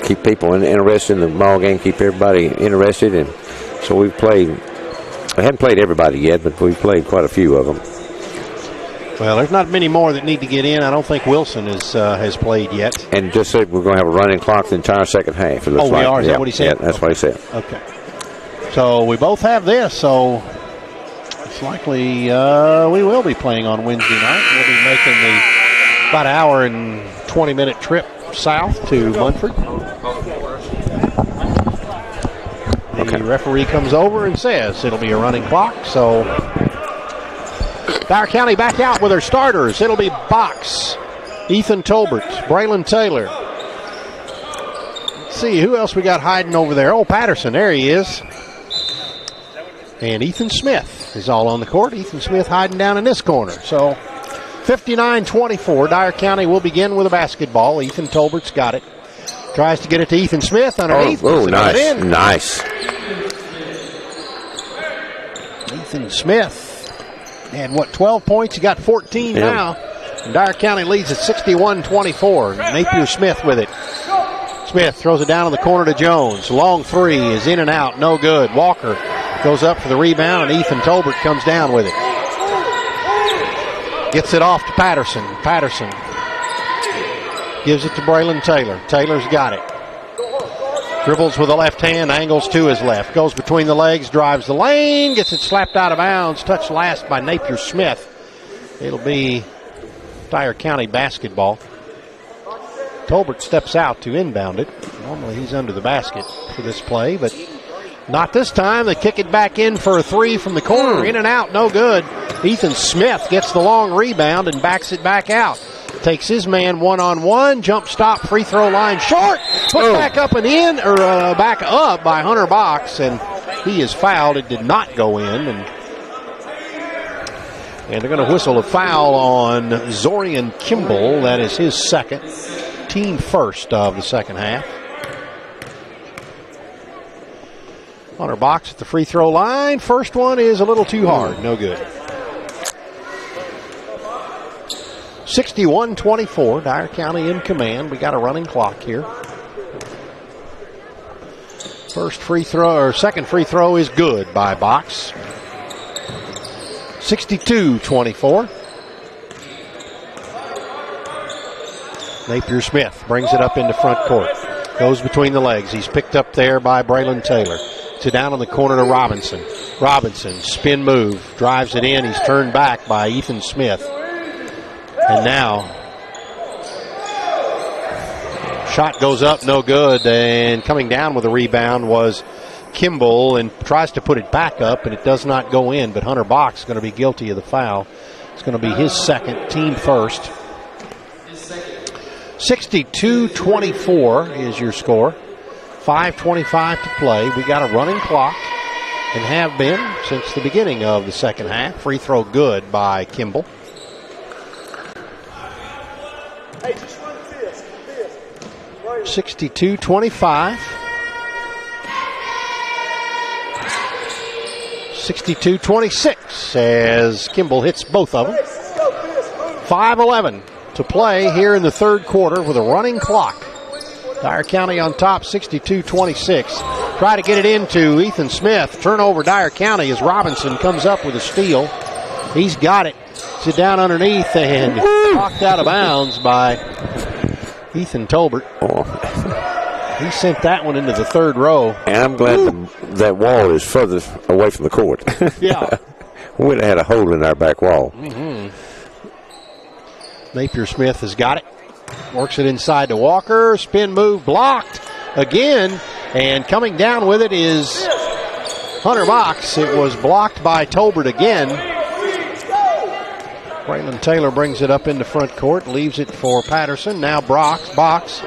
Keep people interested in the ball game, keep everybody interested, and so we've played. I haven't played everybody yet, but we've played quite a few of them. Well, there's not many more that need to get in. I don't think Wilson has played yet. And just said we're going to have a running clock the entire second half. It looks we are? Is that what he said? Yeah, that's what he said. Okay. So we both have this, so it's likely we will be playing on Wednesday night. We'll be making the about an hour and 20-minute trip south to Munford. The referee comes over and says it'll be a running clock. So Dyer County back out with their starters. It'll be Box, Ethan Tolbert, Braylon Taylor. Let's see who else we got hiding over there. Oh, Patterson, there he is. And Ethan Smith is all on the court. Ethan Smith hiding down in this corner. So 59-24, Dyer County will begin with a basketball. Ethan Tolbert's got it. Tries to get it to Ethan Smith underneath. Oh, nice. Nice. Ethan Smith had, 12 points? He got 14 now. And Dyer County leads at 61-24. Napier Smith with it. Smith throws it down in the corner to Jones. Long three is in and out. No good. Walker goes up for the rebound, and Ethan Tolbert comes down with it. Gets it off to Patterson. Patterson gives it to Braylon Taylor. Taylor's got it. Dribbles with the left hand, angles to his left. Goes between the legs, drives the lane, gets it slapped out of bounds. Touched last by Napier Smith. It'll be Dyer County basketball. Tolbert steps out to inbound it. Normally he's under the basket for this play, but not this time. They kick it back in for a three from the corner. In and out, no good. Ethan Smith gets the long rebound and backs it back out. Takes his man one-on-one. Jump stop, free throw line short. Put back up and in, or back up by Hunter Box, and he is fouled. It did not go in. And they're going to whistle a foul on Zorian Kimball. That is his second. Team first of the second half. Hunter Box at the free throw line. First one is a little too hard. No good. 61-24. Dyer County in command. We got a running clock here. First free throw, or second free throw is good by Box. 62-24. Napier Smith brings it up into front court. Goes between the legs. He's picked up there by Braylon Taylor. To down in the corner to Robinson. Robinson, spin move, drives it in. He's turned back by Ethan Smith. And now, shot goes up, no good. And coming down with a rebound was Kimball, and tries to put it back up, and it does not go in. But Hunter Box is going to be guilty of the foul. It's going to be his second, team first. 62-24 is your score. 5:25 to play. We got a running clock, and have been since the beginning of the second half. Free throw good by Kimball. Hey, just run this. 62-25. 62-26 as Kimball hits both of them. 5:11 to play here in the third quarter with a running clock. Dyer County on top, 62-26. Try to get it into Ethan Smith. Turnover Dyer County as Robinson comes up with a steal. He's got it. Sit down underneath and knocked out of bounds by Ethan Tolbert. He sent that one into the third row. And I'm glad that wall is further away from the court. Yeah. We'd have had a hole in our back wall. Mm-hmm. Napier Smith has got it. Works it inside to Walker. Spin move blocked again. And coming down with it is Hunter Box. It was blocked by Tolbert again. Braylon Taylor brings it up into front court. Leaves it for Patterson. Now Box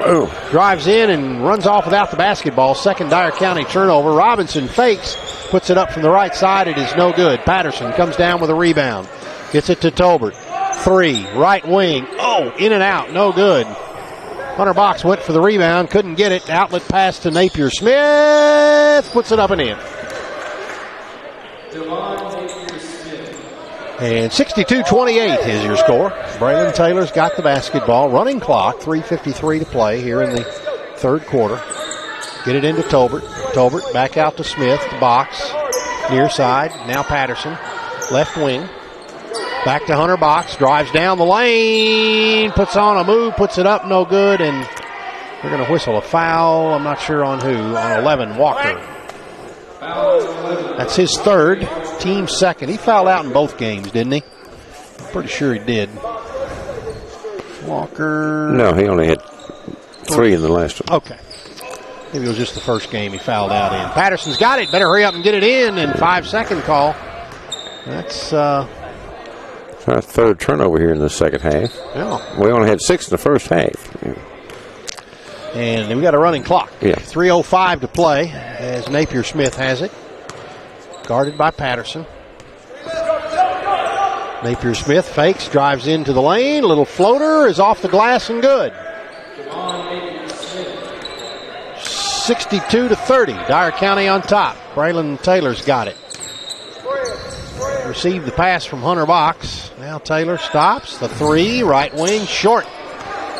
drives in and runs off without the basketball. Second Dyer County turnover. Robinson fakes. Puts it up from the right side. It is no good. Patterson comes down with a rebound. Gets it to Tolbert. Three, right wing. Oh, in and out. No good. Hunter Box went for the rebound. Couldn't get it. Outlet pass to Napier Smith. Puts it up and in. And 62-28 is your score. Braylon Taylor's got the basketball. Running clock. 3:53 to play here in the third quarter. Get it into Tolbert. Tolbert back out to Smith. The Box. Near side. Now Patterson. Left wing. Back to Hunter Box, drives down the lane, puts on a move, puts it up, no good, and they're going to whistle a foul. I'm not sure on who. On 11, Walker. That's his third, team second. He fouled out in both games, didn't he? Pretty sure he did. Walker. No, he only had 3 in the last one. Okay. Maybe it was just the first game he fouled out in. Patterson's got it. Better hurry up and get it in. And 5-second call. That's our third turnover here in the second half. Yeah. We only had 6 in the first half. And we got a running clock. Yeah. 3:05 to play as Napier Smith has it. Guarded by Patterson. Napier Smith fakes, drives into the lane. Little floater is off the glass and good. 62-30. Dyer County on top. Braylon Taylor's got it. Received the pass from Hunter Box. Now Taylor stops. The three, right wing, short.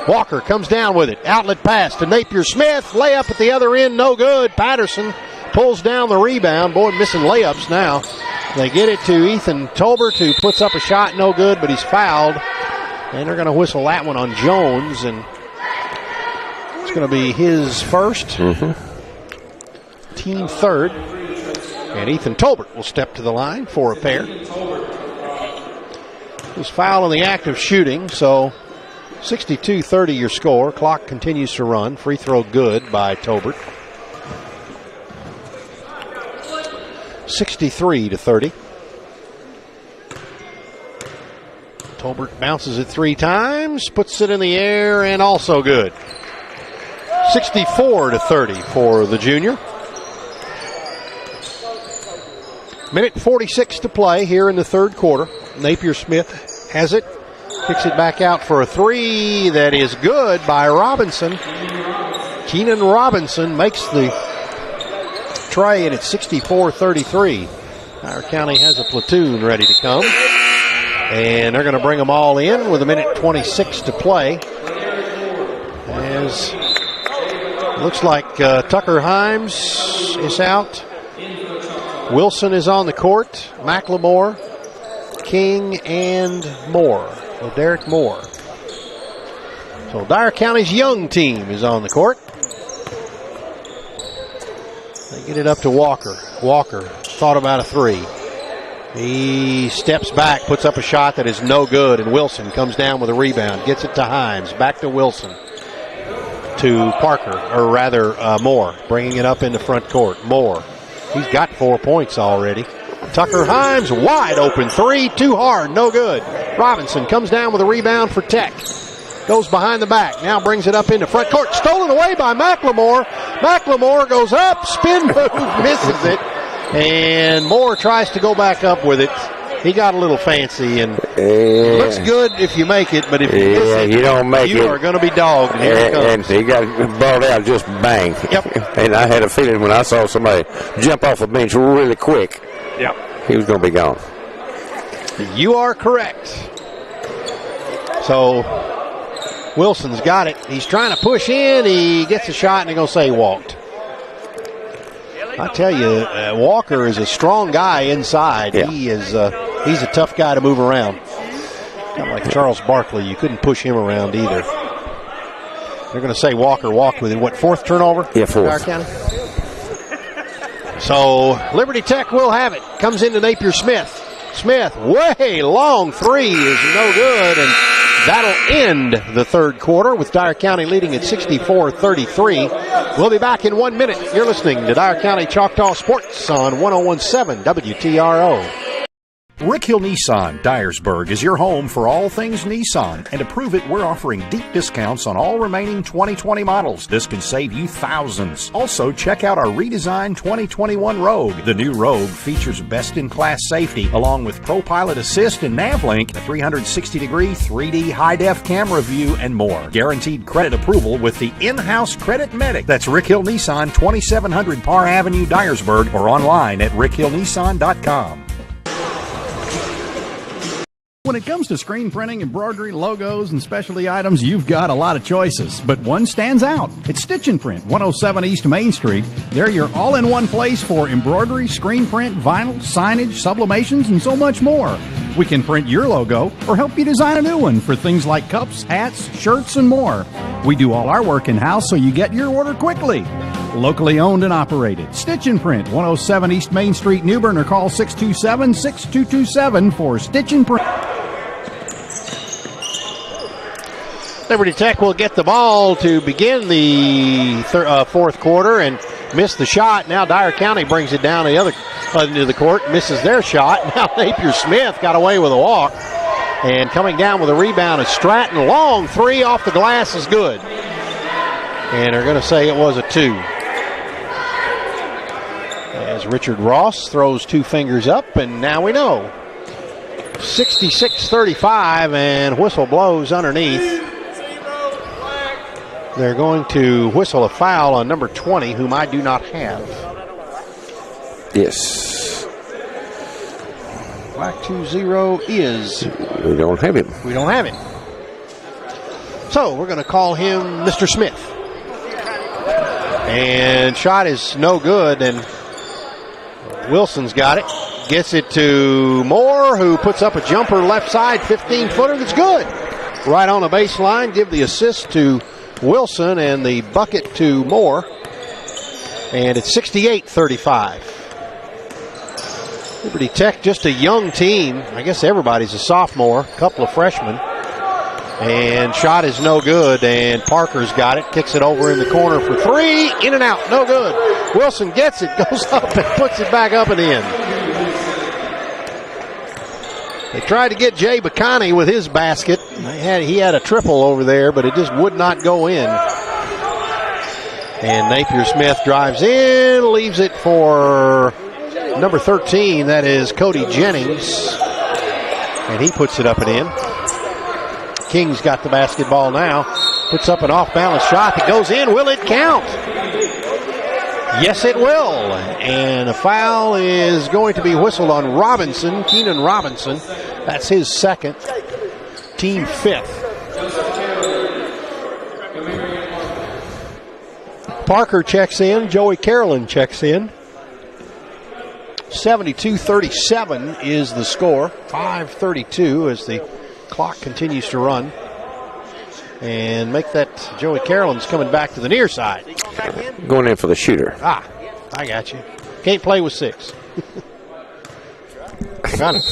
Walker comes down with it. Outlet pass to Napier Smith. Layup at the other end, no good. Patterson pulls down the rebound. Boy, missing layups now. They get it to Ethan Tolbert, who puts up a shot, no good, but he's fouled. And they're going to whistle that one on Jones, and it's going to be his first, team third. And Ethan Tolbert will step to the line for a pair. He's fouled in the act of shooting, so 62-30 your score. Clock continues to run. Free throw good by Tolbert. 63-30. Tolbert bounces it 3 times, puts it in the air, and also good. 64-30 for the junior. Minute 46 to play here in the third quarter. Napier Smith has it. Kicks it back out for a three. That is good by Robinson. Keenan Robinson makes the try, and it's 64-33. Dyer County has a platoon ready to come. And they're going to bring them all in with a minute 26 to play. As looks like Tucker Himes is out. Wilson is on the court. McLemore, King, and Moore. So Derek Moore. So Dyer County's young team is on the court. They get it up to Walker. Walker thought about a three. He steps back, puts up a shot that is no good, and Wilson comes down with a rebound, gets it to Himes, back to Wilson, to Parker, or rather Moore, bringing it up into front court. Moore, he's got 4 points already. Tucker Himes, wide open three, too hard, no good. Robinson comes down with a rebound for Tech. Goes behind the back, now brings it up into front court, stolen away by McLemore. McLemore goes up, spin move, misses it. And Moore tries to go back up with it. He got a little fancy, and it looks good if you make it, but if you miss it, you don't make you are going to be dogged. And he got balled out just bang. Yep. And I had a feeling when I saw somebody jump off a bench really quick, he was going to be gone. You are correct. So Wilson's got it. He's trying to push in. He gets a shot, and they're going to say he walked. I tell you, Walker is a strong guy inside. Yeah. He's a tough guy to move around. Kind of like Charles Barkley. You couldn't push him around either. They're going to say Walker walked with it. What, fourth turnover? Yeah, fourth. Dyer County? So Liberty Tech will have it. Comes into Napier Smith. Smith, way long three is no good, and that'll end the third quarter with Dyer County leading at 64-33. We'll be back in 1 minute. You're listening to Dyer County Choctaw Sports on 101.7 WTRO. Rick Hill Nissan, Dyersburg, is your home for all things Nissan. And to prove it, we're offering deep discounts on all remaining 2020 models. This could save you thousands. Also, check out our redesigned 2021 Rogue. The new Rogue features best-in-class safety, along with ProPilot Assist and NavLink, a 360-degree 3D high-def camera view, and more. Guaranteed credit approval with the in-house Credit Medic. That's Rick Hill Nissan, 2700 Parr Avenue, Dyersburg, or online at rickhillnissan.com. When it comes to screen printing, embroidery, logos, and specialty items, you've got a lot of choices, but one stands out. It's Stitch & Print, 107 East Main Street. They're your all-in-one place for embroidery, screen print, vinyl, signage, sublimations, and so much more. We can print your logo or help you design a new one for things like cups, hats, shirts, and more. We do all our work in-house so you get your order quickly. Locally owned and operated. Stitch & Print, 107 East Main Street, New Bern, or call 627-6227 for Stitch & Print. Liberty Tech will get the ball to begin the fourth quarter and miss the shot. Now Dyer County brings it down the other end of the court, misses their shot. Now Napier Smith got away with a walk. And coming down with a rebound is Stratton. Long three off the glass is good. And they're going to say it was a two. As Richard Ross throws two fingers up, and now we know. 66-35, and whistle blows underneath. They're going to whistle a foul on number 20, whom I do not have. Yes. Black 2-0 is. We don't have him. We don't have him. So we're going to call him Mr. Smith. And shot is no good, and Wilson's got it. Gets it to Moore, who puts up a jumper left side, 15-footer that's good. Right on the baseline, give the assist to Wilson and the bucket to Moore. And it's 68-35. Liberty Tech, just a young team. I guess everybody's a sophomore, a couple of freshmen. And shot is no good, and Parker's got it. Kicks it over in the corner for three. In and out, no good. Wilson gets it, goes up and puts it back up and in. They tried to get Jay Bacani with his basket. He had a triple over there, but it just would not go in. And Napier Smith drives in, leaves it for number 13. That is Cody Jennings. And he puts it up and in. King's got the basketball now. Puts up an off-balance shot that goes in. Will it count? Yes, it will. And a foul is going to be whistled on Robinson, Keenan Robinson. That's his second, team fifth. Parker checks in. Joey Carolyn checks in. 72-37 is the score. 5:32 as the clock continues to run. And make that Joey Carolyn's coming back to the near side. Going in for the shooter. I got you. Can't play with six. Got it.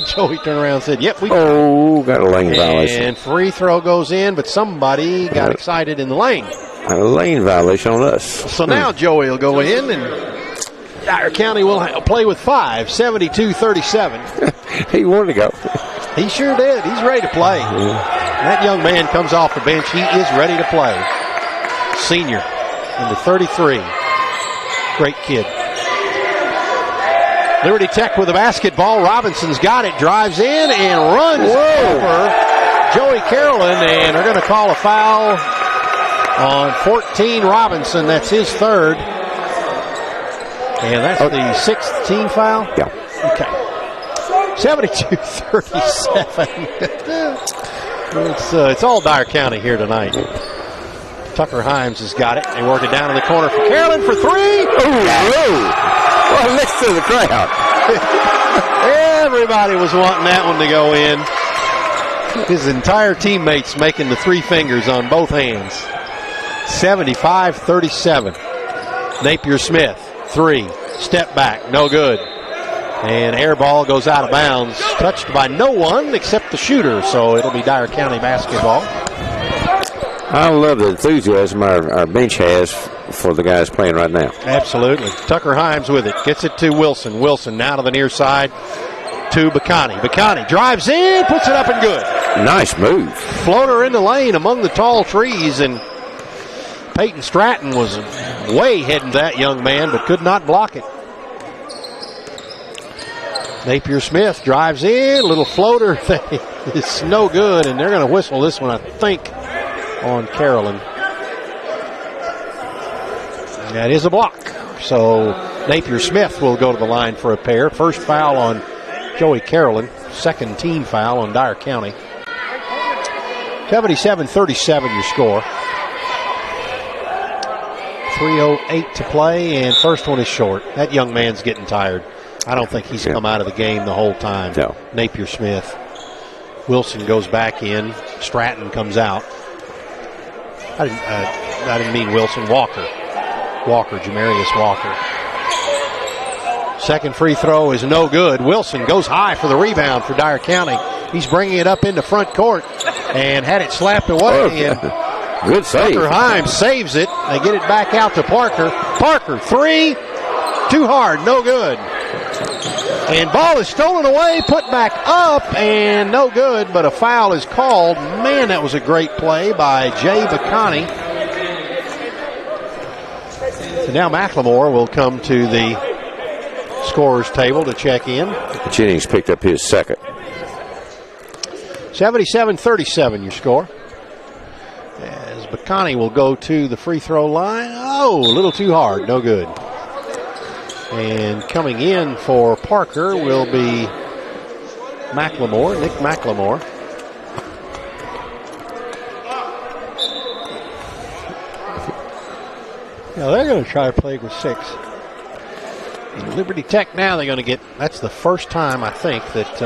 Joey turned around and said, yep, we got a lane violation. And free throw goes in, but somebody got excited in the lane. A lane violation on us. So now Joey will go in, and Dyer County will play with 5, 72-37. He wanted to go. He sure did. He's ready to play. That young man comes off the bench. He is ready to play. Senior, number 33. Great kid. Liberty Tech with the basketball. Robinson's got it, drives in, and runs over Joey Carolyn, and they're going to call a foul on 14 Robinson. That's his third. And that's the sixth team foul? Yeah. Okay. 72-37. It's all Dyer County here tonight. Tucker Himes has got it. They work it down in the corner for Carolyn for 3. Well, listen to the crowd. Everybody was wanting that one to go in. His entire teammates making the 3 fingers on both hands. 75-37. Napier Smith, 3. Step back, no good. And air ball goes out of bounds. Touched by no one except the shooter, so it'll be Dyer County basketball. I love the enthusiasm our bench has for the guys playing right now. Absolutely. Tucker Himes with it. Gets it to Wilson. Wilson now to the near side to Bacani. Bacani drives in, puts it up and good. Nice move. Floater in the lane among the tall trees, and Peyton Stratton was way heading that young man, but could not block it. Napier Smith drives in, little floater thing. It's no good, and they're going to whistle this one, I think, on Carolyn. That is a block. So Napier Smith will go to the line for a pair. First foul on Joey Carolyn. Second team foul on Dyer County. 77-37 your score. 3:08 to play, and first one is short. That young man's getting tired. I don't think he's come out of the game the whole time. No. Napier Smith. Wilson goes back in. Stratton comes out. I didn't mean Wilson. Walker, Jamarius Walker. Second free throw is no good. Wilson goes high for the rebound for Dyer County. He's bringing it up into front court and had it slapped away. And good save. Tucker Himes saves it. They get it back out to Parker. Parker, 3. Too hard, no good. And ball is stolen away, put back up, and no good, but a foul is called. Man, that was a great play by Jay Bacani. So now McLemore will come to the scorer's table to check in. Jennings picked up his second. 77-37 your score. As Bacani will go to the free throw line. Oh, a little too hard, no good. And coming in for Parker will be McLemore, Nick McLemore. Now they're going to try to play with 6. Liberty Tech now they're going to get, that's the first time I think that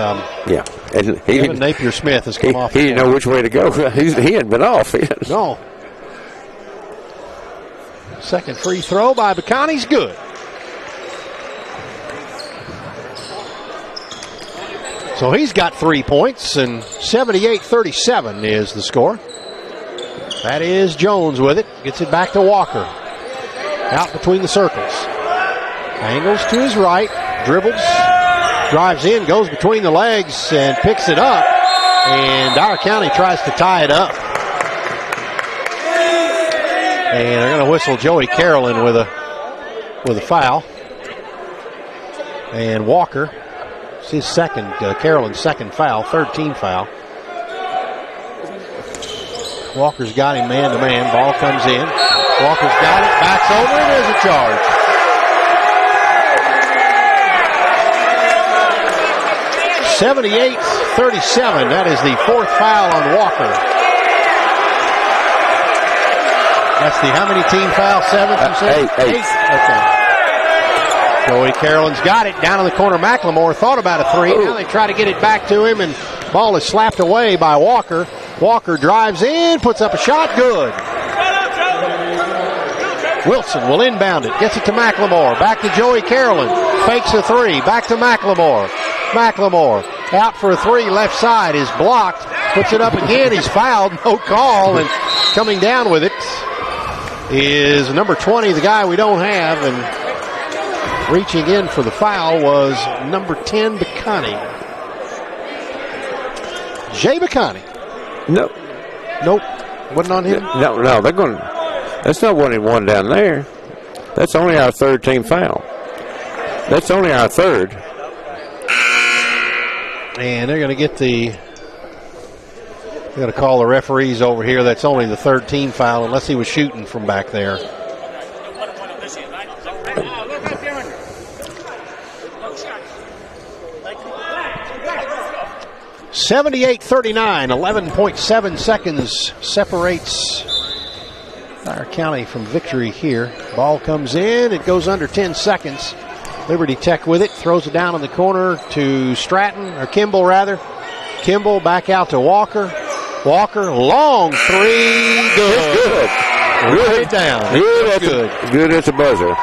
and Evan Napier Smith has come off. He didn't know which way to go. He hadn't been off. No. Second free throw by Bacani's good. So he's got 3 points, and 78-37 is the score. That is Jones with it. Gets it back to Walker. Out between the circles. Angles to his right. Dribbles. Drives in. Goes between the legs and picks it up. And Dyer County tries to tie it up. And they're going to whistle Joey Carolyn with a foul. And Walker. His second, Carolyn's second foul, third team foul. Walker's got him man-to-man. Ball comes in. Walker's got it, backs over, and there's a charge. (78-37). That is the fourth foul on Walker. That's the how many team fouls? 7 from 6? 8. Okay. Joey Carolyn's got it down in the corner. McLemore thought about a 3. Now they try to get it back to him, and ball is slapped away by Walker. Walker drives in, puts up a shot, good. Wilson will inbound it, gets it to McLemore, back to Joey Carolyn. fakes a three. Back to McLemore. McLemore out for a three. Left side is blocked. Puts it up again. He's fouled. No call. And coming down with it is number 20, the guy we don't have. And reaching in for the foul was number 10, Bacani. Jay Bacani. No. Nope. Wasn't on him? No, they're going. That's not what he won down there. That's only our third team foul. That's only our third. And they're going to get they're going to call the referees over here. That's only the third team foul, unless he was shooting from back there. (78-39), 11.7 seconds separates Dyer County from victory here. Ball comes in. It goes under 10 seconds. Liberty Tech with it. Throws it down in the corner to Kimball rather. Kimball back out to Walker. Walker, long three. Good. Good down. Good at the buzzer.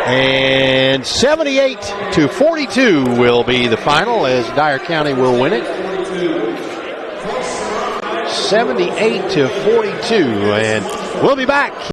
And 78-42 will be the final, as Dyer County will win it. 78-42. And we'll be back.